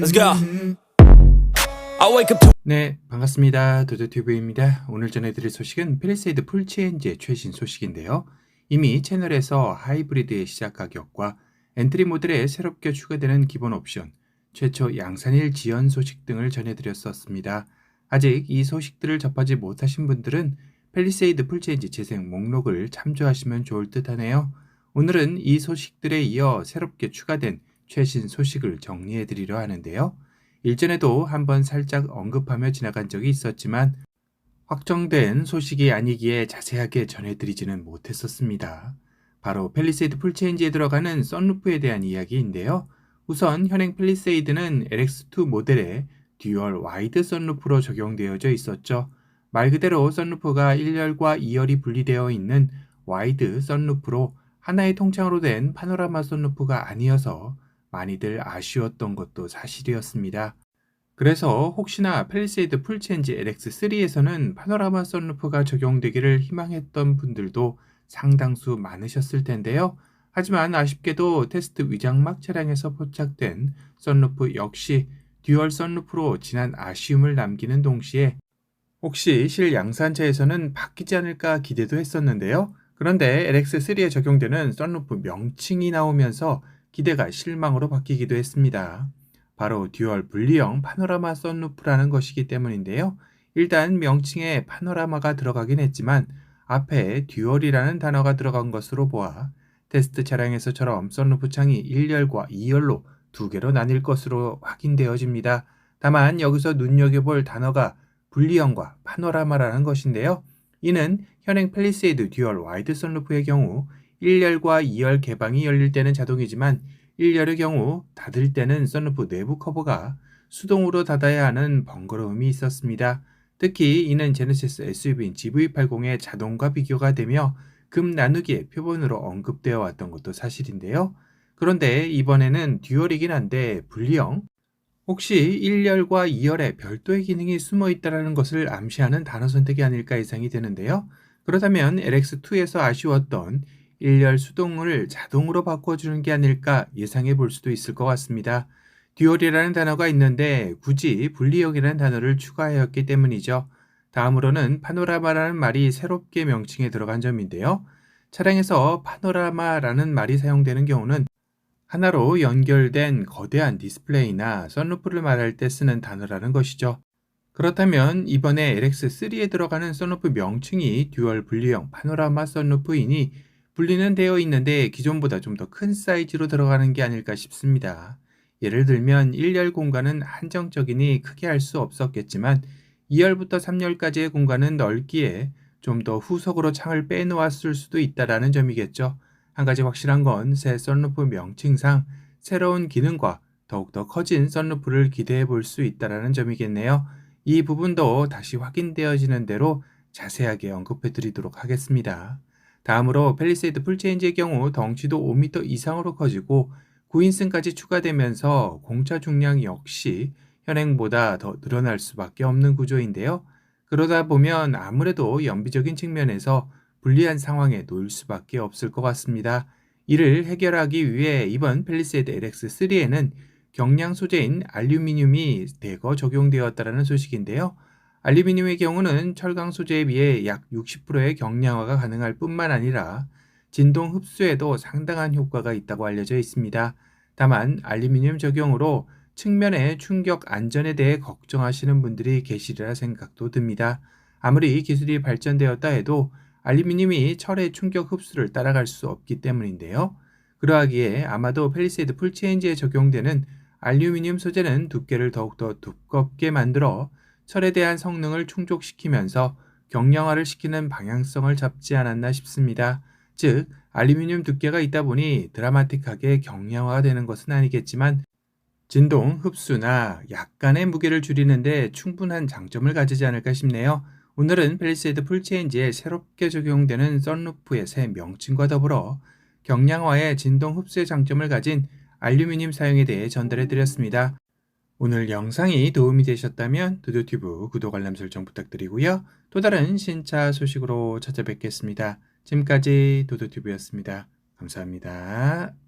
Let's go. I wake up to 네, 반갑습니다. 도도튜브입니다. 오늘 전해드릴 소식은 펠리세이드 풀체인지의 최신 소식인데요. 이미 채널에서 하이브리드의 시작 가격과 엔트리 모델에 새롭게 추가되는 기본 옵션, 최초 양산일 지연 소식 등을 전해드렸었습니다. 아직 이 소식들을 접하지 못하신 분들은 펠리세이드 풀체인지 재생 목록을 참조하시면 좋을 듯 하네요. 오늘은 이 소식들에 이어 새롭게 추가된 최신 소식을 정리해드리려 하는데요. 일전에도 한번 살짝 언급하며 지나간 적이 있었지만 확정된 소식이 아니기에 자세하게 전해드리지는 못했었습니다. 바로 펠리세이드 풀체인지에 들어가는 썬루프에 대한 이야기인데요. 우선 현행 펠리세이드는 LX2 모델에 듀얼 와이드 썬루프로 적용되어져 있었죠. 말 그대로 썬루프가 1열과 2열이 분리되어 있는 와이드 썬루프로 하나의 통창으로 된 파노라마 썬루프가 아니어서 많이들 아쉬웠던 것도 사실이었습니다. 그래서 혹시나 펠리세이드 풀체인지 LX3에서는 파노라마 썬루프가 적용되기를 희망했던 분들도 상당수 많으셨을 텐데요. 하지만 아쉽게도 테스트 위장막 차량에서 포착된 썬루프 역시 듀얼 썬루프로 진한 아쉬움을 남기는 동시에 혹시 실 양산차에서는 바뀌지 않을까 기대도 했었는데요. 그런데 LX3에 적용되는 썬루프 명칭이 나오면서 기대가 실망으로 바뀌기도 했습니다. 바로 듀얼 분리형 파노라마 썬루프라는 것이기 때문인데요. 일단 명칭에 파노라마가 들어가긴 했지만 앞에 듀얼이라는 단어가 들어간 것으로 보아 테스트 차량에서처럼 썬루프 창이 1열과 2열로 두 개로 나뉠 것으로 확인되어집니다. 다만 여기서 눈여겨볼 단어가 분리형과 파노라마라는 것인데요. 이는 현행 펠리세이드 듀얼 와이드 썬루프의 경우 1열과 2열 개방이 열릴 때는 자동이지만 1열의 경우 닫을 때는 썬루프 내부 커버가 수동으로 닫아야 하는 번거로움이 있었습니다. 특히 이는 제네시스 SUV인 GV80의 자동과 비교가 되며 급 나누기의 표본으로 언급되어 왔던 것도 사실인데요. 그런데 이번에는 듀얼이긴 한데 분리형, 혹시 1열과 2열에 별도의 기능이 숨어 있다는 것을 암시하는 단어 선택이 아닐까 예상이 되는데요. 그렇다면 LX2에서 아쉬웠던 1열 수동을 자동으로 바꿔주는 게 아닐까 예상해 볼 수도 있을 것 같습니다. 듀얼이라는 단어가 있는데 굳이 분리형이라는 단어를 추가하였기 때문이죠. 다음으로는 파노라마라는 말이 새롭게 명칭에 들어간 점인데요. 차량에서 파노라마라는 말이 사용되는 경우는 하나로 연결된 거대한 디스플레이나 썬루프를 말할 때 쓰는 단어라는 것이죠. 그렇다면 이번에 LX3에 들어가는 썬루프 명칭이 듀얼 분리형 파노라마 썬루프이니 분리는 되어 있는데 기존보다 좀 더 큰 사이즈로 들어가는 게 아닐까 싶습니다. 예를 들면 1열 공간은 한정적이니 크게 할 수 없었겠지만 2열부터 3열까지의 공간은 넓기에 좀 더 후속으로 창을 빼놓았을 수도 있다라는 점이겠죠. 한 가지 확실한 건 새 썬루프 명칭상 새로운 기능과 더욱더 커진 썬루프를 기대해 볼 수 있다는 점이겠네요. 이 부분도 다시 확인되어지는 대로 자세하게 언급해 드리도록 하겠습니다. 다음으로 펠리세이드 풀체인지의 경우 덩치도 5m 이상으로 커지고 9인승까지 추가되면서 공차 중량 역시 현행보다 더 늘어날 수밖에 없는 구조인데요. 그러다 보면 아무래도 연비적인 측면에서 불리한 상황에 놓일 수밖에 없을 것 같습니다. 이를 해결하기 위해 이번 펠리세이드 LX3에는 경량 소재인 알루미늄이 대거 적용되었다는 소식인데요. 알루미늄의 경우는 철강 소재에 비해 약 60%의 경량화가 가능할 뿐만 아니라 진동 흡수에도 상당한 효과가 있다고 알려져 있습니다. 다만 알루미늄 적용으로 측면의 충격 안전에 대해 걱정하시는 분들이 계시리라 생각도 듭니다. 아무리 기술이 발전되었다 해도 알루미늄이 철의 충격 흡수를 따라갈 수 없기 때문인데요. 그러하기에 아마도 펠리세이드 풀체인지에 적용되는 알루미늄 소재는 두께를 더욱더 두껍게 만들어 철에 대한 성능을 충족시키면서 경량화를 시키는 방향성을 잡지 않았나 싶습니다. 즉, 알루미늄 두께가 있다 보니 드라마틱하게 경량화가 되는 것은 아니겠지만 진동, 흡수나 약간의 무게를 줄이는데 충분한 장점을 가지지 않을까 싶네요. 오늘은 펠리세이드 풀체인지에 새롭게 적용되는 썬루프의 새 명칭과 더불어 경량화의 진동 흡수의 장점을 가진 알루미늄 사용에 대해 전달해 드렸습니다. 오늘 영상이 도움이 되셨다면 도도튜브 구독 알람 설정 부탁드리고요. 또 다른 신차 소식으로 찾아뵙겠습니다. 지금까지 도도튜브였습니다. 감사합니다.